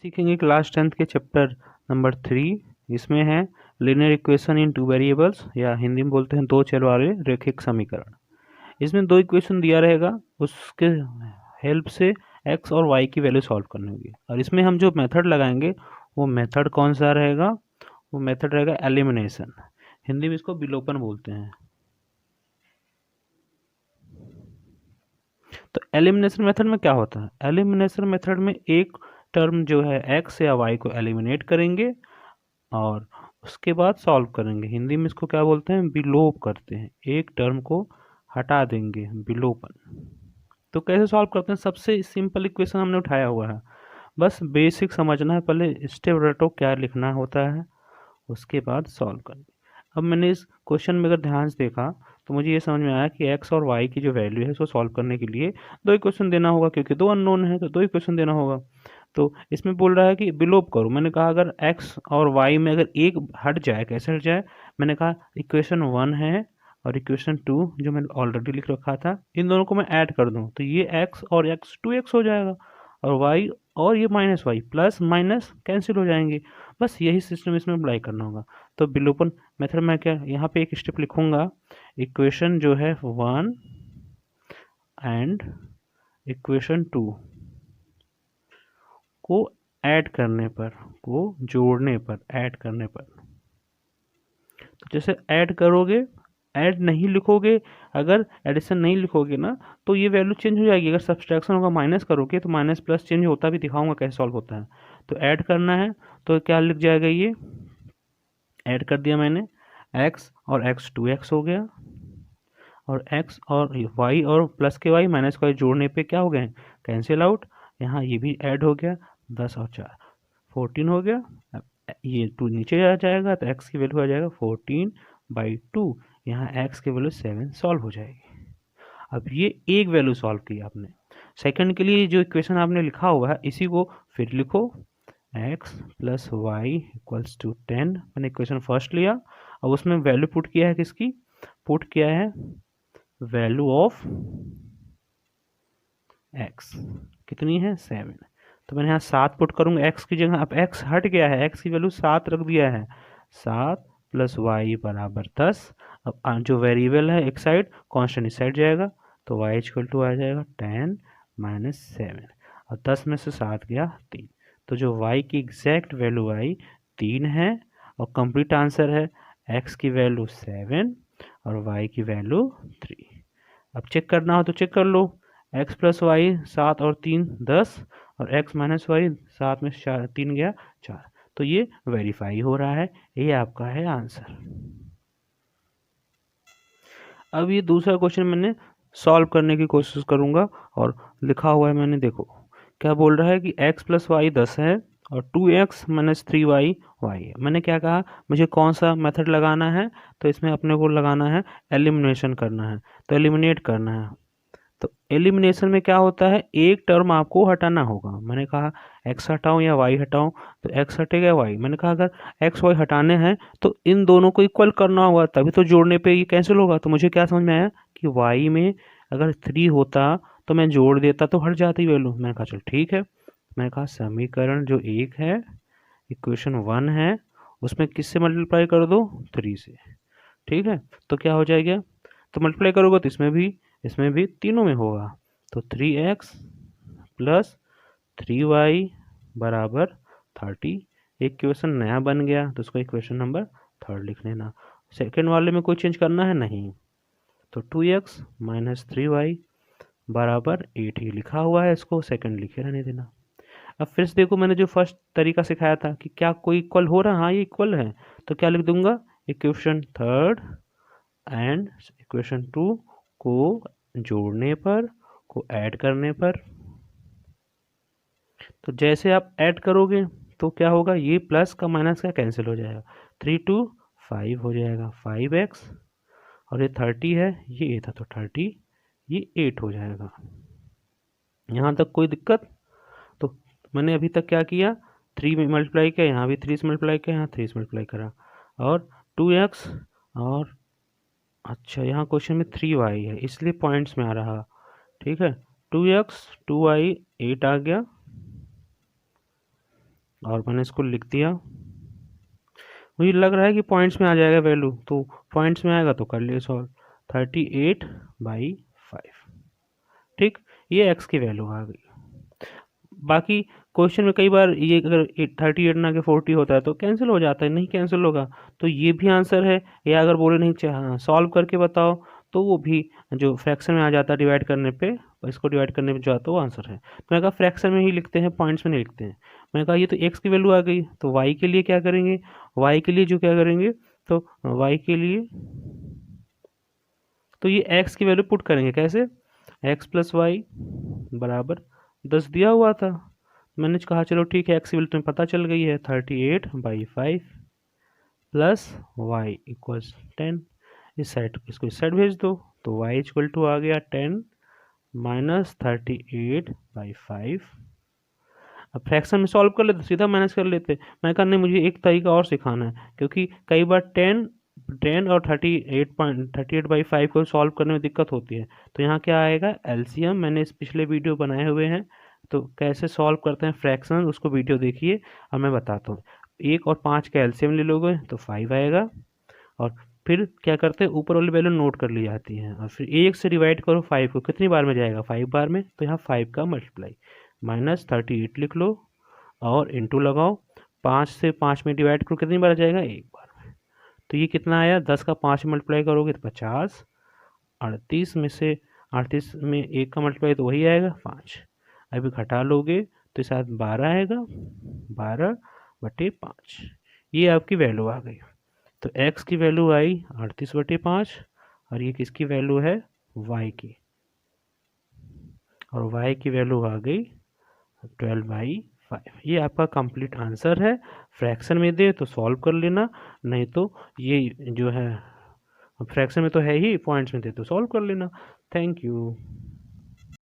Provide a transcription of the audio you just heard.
सीखेंगे class 10th के chapter number 3। इसमें है linear equation in two variables, या हिंदी में बोलते हैं दो चर वाले रैखिक समीकरण। इसमें दो इक्वेशन दिया रहेगा, उसके हेल्प से एक्स और वाई की वैल्यू सॉल्व करनी होगी। और इसमें हम जो मेथड लगाएंगे वो मेथड कौन सा रहेगा? वो मेथड रहेगा एलिमिनेशन। हिंदी में इसको विलोपन बोलते हैं। तो एलिमिनेशन मेथड में क्या होता है? एलिमिनेशन मेथड में एक टर्म जो है एक्स या वाई को एलिमिनेट करेंगे और उसके बाद सॉल्व करेंगे। हिंदी में इसको क्या बोलते हैं? विलोप करते हैं। एक टर्म को हटा देंगे, विलोपन। तो कैसे सॉल्व करते हैं? सबसे सिंपल इक्वेशन हमने उठाया हुआ है, बस बेसिक समझना है। पहले स्टेप रटो क्या लिखना होता है, उसके बाद सॉल्व करना। अब मैंने इस क्वेश्चन में अगर ध्यान से देखा तो मुझे ये समझ में आया कि एक्स और वाई की जो वैल्यू है उसको सॉल्व करने के लिए दो इक्वेशन देना होगा, क्योंकि दो अननोन है तो दो इक्वेशन देना होगा। तो इसमें बोल रहा है कि विलोप करो। मैंने कहा अगर एक्स और वाई में अगर एक हट जाए, कैसे हट जाए? मैंने कहा इक्वेशन 1 है और इक्वेशन 2 जो मैंने ऑलरेडी लिख रखा था, इन दोनों को मैं ऐड कर दूं तो ये एक्स और एक्स 2x हो जाएगा, और वाई और ये minus Y, plus minus cancel हो जाएंगे। बस यही सिस्टम इसमें अप्लाई करना होगा। तो विलोपन मेथड में क्या यहाँ पे एक स्टेप लिखूंगा, इक्वेशन जो है 1 एंड इक्वेशन 2 को ऐड करने पर, को जोड़ने पर, ऐड करने पर। तो जैसे ऐड करोगे, ऐड नहीं लिखोगे, अगर एडिशन नहीं लिखोगे ना तो ये वैल्यू चेंज हो जाएगी। अगर सब्सट्रैक्शन होगा माइनस करोगे तो माइनस प्लस चेंज होता भी दिखाऊंगा कैसे सॉल्व होता है। तो ऐड करना है तो क्या लिख जाएगा? ये ऐड कर दिया मैंने, x और x 2x हो गया, और x और y और प्लस के y माइनस का y जोड़ने पे क्या हो गए? Cancel out. यहाँ ये भी ऐड हो गया, 10 और 4 14 हो गया। अब ये 2 नीचे आ जाएगा तो x की वैल्यू आ जाएगा 14/2। यहाँ x की वैल्यू 7 सॉल्व हो जाएगी। अब ये एक वैल्यू सॉल्व की आपने। सेकंड के लिए जो इक्वेशन आपने लिखा हुआ है इसी को फिर लिखो, x plus Y equals to 10। मैंने इक्वेशन फर्स्ट लिया, अब उसमें वैल्यू पुट किया है, किसकी पुट किया है? वैल्यू ऑफ x कितनी है? 7। तो मैंने यहाँ 7 पुट करूंगा x की जगह। अब x हट गया है, x की वैल्यू 7 रख दिया है। 7 प्लस वाई बराबर 10। अब जो वेरिएबल है एक साइड, कांस्टेंट इस साइड जाएगा, तो y इक्वल टू आ जाएगा 10 माइनस 7, और 10 में से 7 गया 3। तो जो y की एग्जैक्ट वैल्यू आई 3 है, और कंप्लीट आंसर है x की वैल्यू 7 और y की वैल्यू 3। अब चेक करना हो तो चेक कर लो, x प्लस वाई 7 और 3 10, और x माइनस वाई 7 में 3 गया 4। तो ये वेरीफाई हो रहा है, ये आपका है आंसर। अब ये दूसरा क्वेश्चन मैंने सॉल्व करने की कोशिश करूंगा, और लिखा हुआ है मैंने, देखो क्या बोल रहा है कि x प्लस वाई 10 है और 2x माइनस 3y वाई है। मैंने क्या कहा, मुझे कौन सा मेथड लगाना है? तो इसमें अपने को लगाना है एलिमिनेशन करना है, तो एलिमिनेट करना है। तो एलिमिनेशन में क्या होता है? एक टर्म आपको हटाना होगा। मैंने कहा x हटाऊं या y हटाऊं, तो x हटेगा y। मैंने कहा अगर x y हटाने हैं तो इन दोनों को इक्वल करना होगा, तभी तो जोड़ने पे ये कैंसिल होगा। तो मुझे क्या समझ में आया कि y में अगर 3 होता तो मैं जोड़ देता तो हट जाती वैल्यू। मैंने कहा चलो ठीक है। मैंने कहा समीकरण जो एक है, इक्वेशन 1 है, उसमें किससे मल्टीप्लाई कर दो? 3 से। ठीक है, तो क्या हो जाएगा? तो मल्टीप्लाई करोगे तो इसमें भी तीनों में होगा। तो 3x प्लस 3y बराबर 30। एक इक्वेशन नया बन गया, तो उसको इक्वेशन नंबर 3 लिख लेना। सेकेंड वाले में कोई चेंज करना है नहीं, तो 2x माइनस 3y बराबर 8 ही लिखा हुआ है, इसको सेकेंड लिखे रहने देना। अब फिर से देखो, मैंने जो फर्स्ट तरीका सिखाया था कि क्या कोई इक्वल हो रहा है, हाँ ये इक्वल है, तो क्या लिख दूंगा? इक्वेशन 3 एंड इक्वेशन 2 को जोड़ने पर, को ऐड करने पर। तो जैसे आप ऐड करोगे तो क्या होगा? ये प्लस का माइनस का कैंसिल हो जाएगा, 3 2 5 हो जाएगा 5x, और ये 30 है, ये 8 था तो 30, ये 8 हो जाएगा। यहाँ तक कोई दिक्कत? तो मैंने अभी तक क्या किया? 3 में मल्टीप्लाई किया, यहाँ भी 3 से मल्टीप्लाई किया, यहाँ 3 से मल्टीप्लाई करा, और 2x, और अच्छा यहाँ क्वेश्चन में 3y है इसलिए पॉइंट्स में आ रहा। ठीक है, 2x 2y 8 आ गया, और मैंने इसको लिख दिया। मुझे लग रहा है कि पॉइंट्स में आ जाएगा वैल्यू, तो पॉइंट्स में आएगा तो कर लिए सॉल्व। 38/5। ठीक, ये एक्स की वैल्यू आ गई। बाकी क्वेश्चन में कई बार ये अगर 38 ना के 40 होता है तो कैंसिल हो जाता है, नहीं कैंसिल होगा तो ये भी आंसर है। या अगर बोले नहीं हाँ सॉल्व करके बताओ तो वो भी जो फ्रैक्शन में आ जाता है डिवाइड करने पे, इसको डिवाइड करने पे जो आता है वो आंसर है। तो मैंने कहा फ्रैक्शन में ही लिखते हैं, पॉइंट्स में नहीं लिखते हैं। मैंने कहा ये तो एक्स की वैल्यू आ गई, तो वाई के लिए क्या करेंगे, वाई के लिए जो क्या करेंगे, तो वाई के लिए तो ये एक्स की वैल्यू पुट करेंगे कैसे, एक्स प्लस वाई बराबर 10 दिया हुआ था। मैंने कहा चलो ठीक है, एक्स की वैल्यू तुम्हें पता चल गई है 38/5 प्लस वाई इक्वल्स 10। इस साइड इसको इस साइड भेज दो, तो वाई इक्वल टू आ गया 10 माइनस 38/5। अब फ्रैक्शन में सॉल्व कर लेते, सीधा माइनस कर लेते। मैं कहा नहीं, मुझे एक तरीका और सिखाना है, क्योंकि कई बार 10 और 38/5 को सॉल्व करने में दिक्कत होती है। तो यहाँ क्या आएगा, एलसीएम। मैंने इस पिछले वीडियो बनाए हुए हैं, तो कैसे सॉल्व करते हैं फ्रैक्शन, उसको वीडियो देखिए और मैं बताता हूँ। 1 और 5 का एलसीएम ले लोगे तो 5 आएगा, और फिर क्या करते हैं, ऊपर वाली वैल्यू नोट कर ली जाती है, और फिर 1 से डिवाइड करो 5 को, कितनी बार में जाएगा, 5 बार में। तो यहाँ 5 का मल्टीप्लाई माइनस 38 लिख लो और इंटू लगाओ, 5 से 5 में डिवाइड करो, कितनी बार जाएगा, 1 बार में। तो ये कितना आया, 10 का 5 मल्टीप्लाई करोगे तो 50, 38 में से 38 में 1 का मल्टीप्लाई तो वही आएगा 5। अभी घटा लोगे तो साथ 12 आएगा, 12/5। ये आपकी वैल्यू आ गई। तो x की वैल्यू आई 38/5, और ये किसकी वैल्यू है, y की, और y की वैल्यू आ गई 12/5। ये आपका कंप्लीट आंसर है। फ्रैक्शन में दे तो सॉल्व कर लेना, नहीं तो ये जो है फ्रैक्शन में तो है ही, पॉइंट्स में दे तो सॉल्व कर लेना। Thank you.